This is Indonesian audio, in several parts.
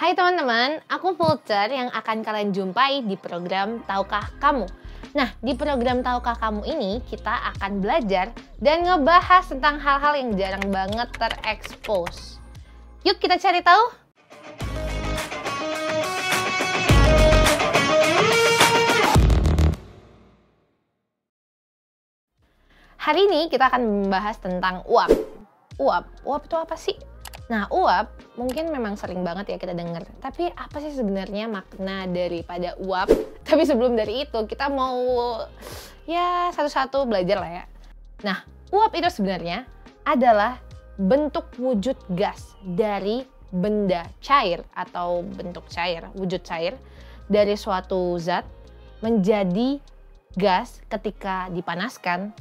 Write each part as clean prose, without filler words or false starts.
Hai teman-teman, aku Fulter yang akan kalian jumpai di program Tahukah Kamu. Nah, di program Tahukah Kamu ini kita akan belajar dan ngebahas tentang hal-hal yang jarang banget terekspos. Yuk kita cari tahu. Hari ini kita akan membahas tentang uap. Uap itu apa sih? Nah, uap mungkin memang sering banget ya kita dengar. Tapi apa sih sebenarnya makna daripada uap? Tapi sebelum dari itu, kita mau ya satu-satu belajar lah ya. Nah, uap itu sebenarnya adalah bentuk wujud gas dari benda cair atau bentuk cair, wujud cair dari suatu zat menjadi gas ketika dipanaskan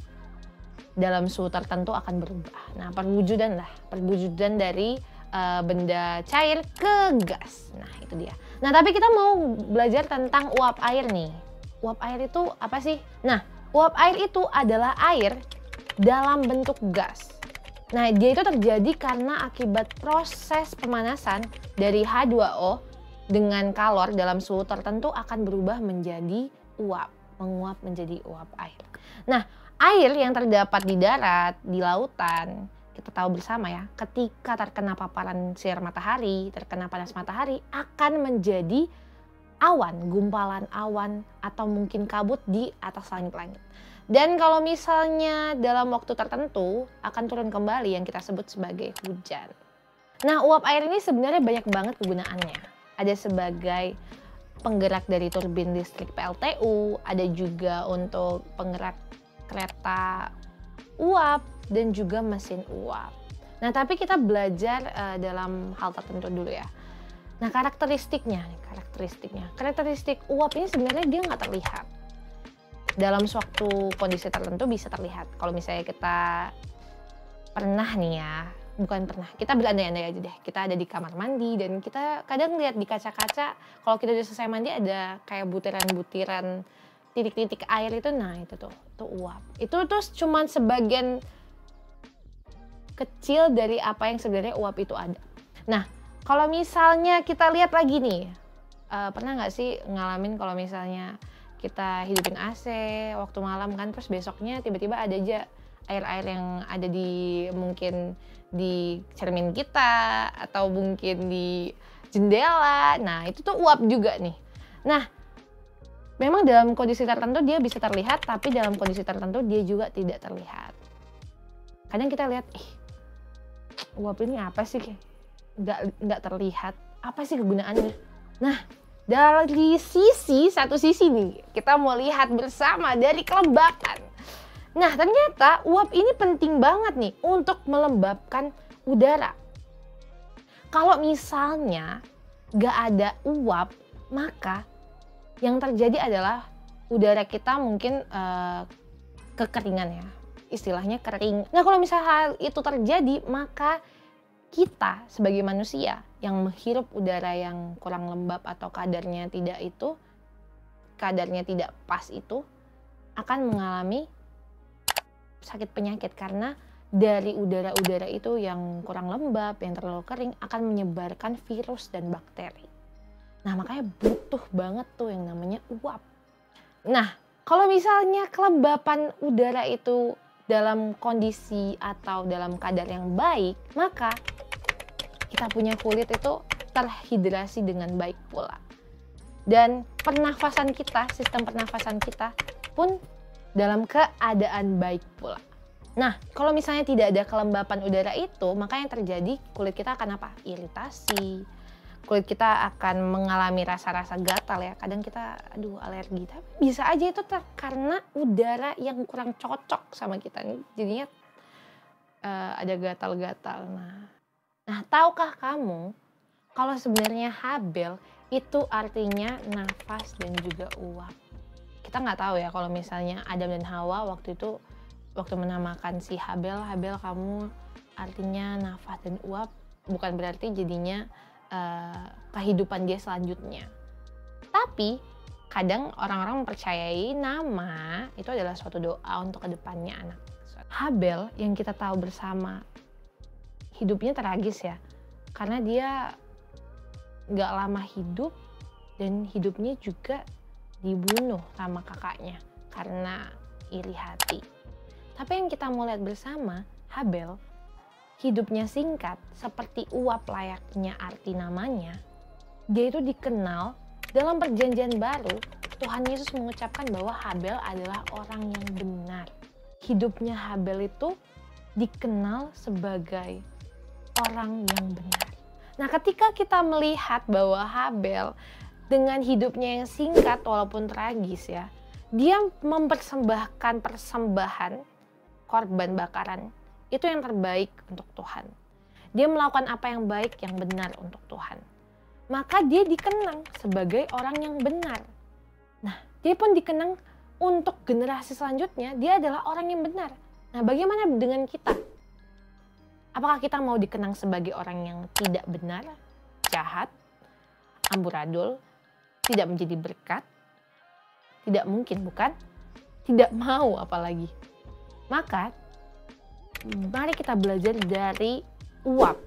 dalam suhu tertentu akan berubah. Nah, perwujudan dari benda cair ke gas. Nah, itu dia. Nah, tapi kita mau belajar tentang uap air nih. Uap air itu apa sih? Nah, uap air itu adalah air dalam bentuk gas. Nah, dia itu terjadi karena akibat proses pemanasan dari H2O dengan kalor dalam suhu tertentu akan berubah menjadi uap, menguap menjadi uap air. Nah, air yang terdapat di darat, di lautan, kita tahu bersama ya, ketika terkena paparan sinar matahari, terkena panas matahari, akan menjadi awan, gumpalan awan, atau mungkin kabut di atas langit-langit. Dan kalau misalnya dalam waktu tertentu, akan turun kembali yang kita sebut sebagai hujan. Nah, uap air ini sebenarnya banyak banget kegunaannya. Ada sebagai penggerak dari turbin listrik PLTU, ada juga untuk penggerak kereta uap dan juga mesin uap. Nah, tapi kita belajar dalam hal tertentu dulu ya. Nah, karakteristik uap ini sebenarnya dia nggak terlihat. Dalam suatu kondisi tertentu bisa terlihat. Kalau misalnya kita pernah nih ya, kita berandai-andai aja deh. Kita ada di kamar mandi dan kita kadang lihat di kaca-kaca, kalau kita udah selesai mandi ada kayak butiran-butiran titik-titik air itu, nah itu uap. Itu tuh cuman sebagian kecil dari apa yang sebenarnya uap itu ada. Nah, kalau misalnya kita lihat lagi nih, pernah nggak sih ngalamin kalau misalnya kita hidupin AC waktu malam kan, terus besoknya tiba-tiba ada aja air-air yang ada mungkin di cermin kita atau mungkin di jendela. Nah, itu tuh uap juga nih. Nah, memang dalam kondisi tertentu dia bisa terlihat, tapi dalam kondisi tertentu dia juga tidak terlihat. Kadang kita lihat, uap ini apa sih? Nggak terlihat. Apa sih kegunaannya? Nah, dari satu sisi nih, kita mau lihat bersama dari kelembapan. Nah, ternyata uap ini penting banget nih untuk melembabkan udara. Kalau misalnya nggak ada uap, maka yang terjadi adalah udara kita mungkin kekeringan ya, istilahnya kering. Nah, kalau misalnya hal itu terjadi, maka kita sebagai manusia yang menghirup udara yang kurang lembab atau kadarnya tidak pas itu akan mengalami sakit penyakit karena dari udara-udara itu yang kurang lembab, yang terlalu kering akan menyebarkan virus dan bakteri. Nah, makanya butuh banget tuh yang namanya uap. Nah, kalau misalnya kelembapan udara itu dalam kondisi atau dalam kadar yang baik, maka kita punya kulit itu terhidrasi dengan baik pula. Dan sistem pernafasan kita pun dalam keadaan baik pula. Nah, kalau misalnya tidak ada kelembapan udara itu, maka yang terjadi kulit kita akan apa? Iritasi. Kulit kita akan mengalami rasa-rasa gatal ya. Kadang kita alergi. Tapi bisa aja itu karena udara yang kurang cocok sama kita. Jadinya ada gatal-gatal. Nah, tahukah kamu kalau sebenarnya Habel itu artinya nafas dan juga uap. Kita nggak tahu ya kalau misalnya Adam dan Hawa waktu menamakan si Habel kamu artinya nafas dan uap. Bukan berarti jadinya kehidupan dia selanjutnya. Tapi kadang orang-orang mempercayai nama itu adalah suatu doa untuk kedepannya anak. Habel yang kita tahu bersama hidupnya tragis ya, karena dia nggak lama hidup dan hidupnya juga dibunuh sama kakaknya karena iri hati. Tapi yang kita mau lihat bersama, Habel, hidupnya singkat seperti Uap layaknya arti namanya. Dia itu dikenal dalam perjanjian baru, Tuhan Yesus mengucapkan bahwa Habel adalah orang yang benar. Hidupnya Habel itu dikenal sebagai orang yang benar. Nah, ketika kita melihat bahwa Habel dengan hidupnya yang singkat walaupun tragis ya, dia mempersembahkan persembahan korban bakaran itu yang terbaik untuk Tuhan. Dia melakukan apa yang baik, yang benar untuk Tuhan. Maka dia dikenang sebagai orang yang benar. Nah, dia pun dikenang untuk generasi selanjutnya, dia adalah orang yang benar. Nah, bagaimana dengan kita? Apakah kita mau dikenang sebagai orang yang tidak benar, jahat, amburadul, tidak menjadi berkat? Tidak mungkin, bukan? Tidak mau apalagi. Maka, mari kita belajar dari Uap,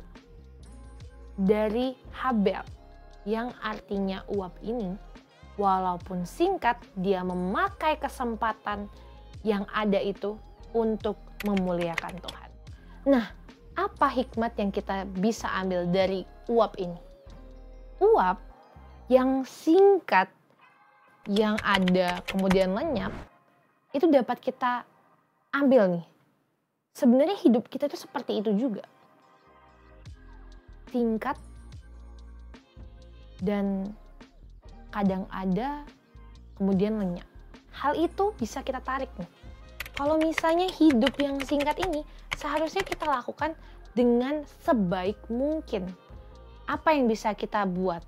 dari Habel, yang artinya Uap ini, walaupun singkat, dia memakai kesempatan yang ada itu untuk memuliakan Tuhan. Nah, apa hikmat yang kita bisa ambil dari Uap ini? Uap yang singkat, yang ada kemudian lenyap, itu dapat kita ambil nih. Sebenarnya hidup kita itu seperti itu juga. Singkat dan kadang ada, kemudian lenyap. Hal itu bisa kita tarik nih. Kalau misalnya hidup yang singkat ini, seharusnya kita lakukan dengan sebaik mungkin. Apa yang bisa kita buat?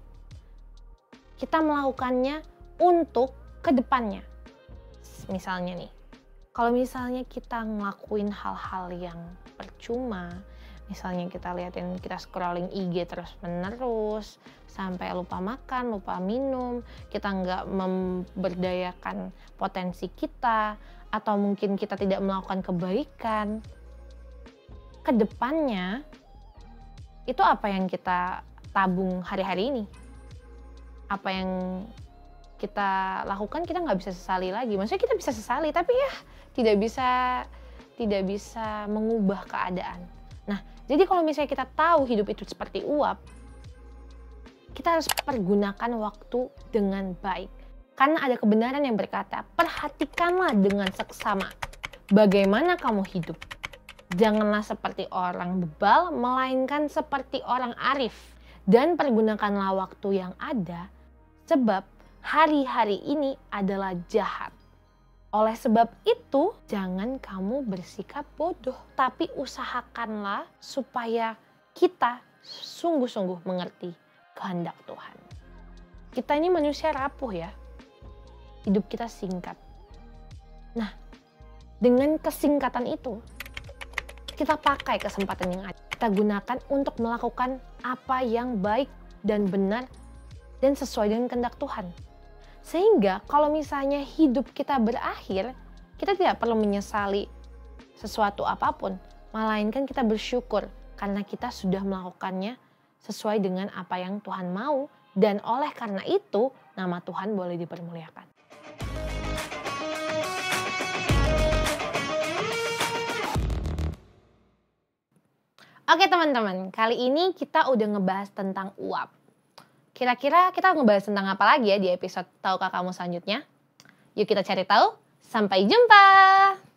Kita melakukannya untuk kedepannya. Misalnya nih, kalau misalnya kita ngelakuin hal-hal yang percuma, misalnya kita scrolling IG terus menerus, sampai lupa makan, lupa minum, kita nggak memberdayakan potensi kita, atau mungkin kita tidak melakukan kebaikan, kedepannya itu apa yang kita tabung hari-hari ini, apa yang kita lakukan, kita nggak bisa sesali lagi. Maksudnya kita bisa sesali, tapi ya tidak bisa mengubah keadaan. Nah, jadi kalau misalnya kita tahu hidup itu seperti uap, kita harus pergunakan waktu dengan baik. Karena ada kebenaran yang berkata, perhatikanlah dengan seksama bagaimana kamu hidup. Janganlah seperti orang bebal, melainkan seperti orang arif. Dan pergunakanlah waktu yang ada, sebab hari-hari ini adalah jahat. Oleh sebab itu, jangan kamu bersikap bodoh, tapi usahakanlah supaya kita sungguh-sungguh mengerti kehendak Tuhan. Kita ini manusia rapuh ya, hidup kita singkat. Nah, dengan kesingkatan itu, kita pakai kesempatan yang ada. Kita gunakan untuk melakukan apa yang baik dan benar dan sesuai dengan kehendak Tuhan. Sehingga kalau misalnya hidup kita berakhir, kita tidak perlu menyesali sesuatu apapun, melainkan kita bersyukur karena kita sudah melakukannya sesuai dengan apa yang Tuhan mau, dan oleh karena itu nama Tuhan boleh dipermuliakan. Oke teman-teman, kali ini kita udah ngebahas tentang uap. Kira-kira kita ngebahas tentang apa lagi ya di episode Tahukah Kamu selanjutnya? Yuk kita cari tahu. Sampai jumpa!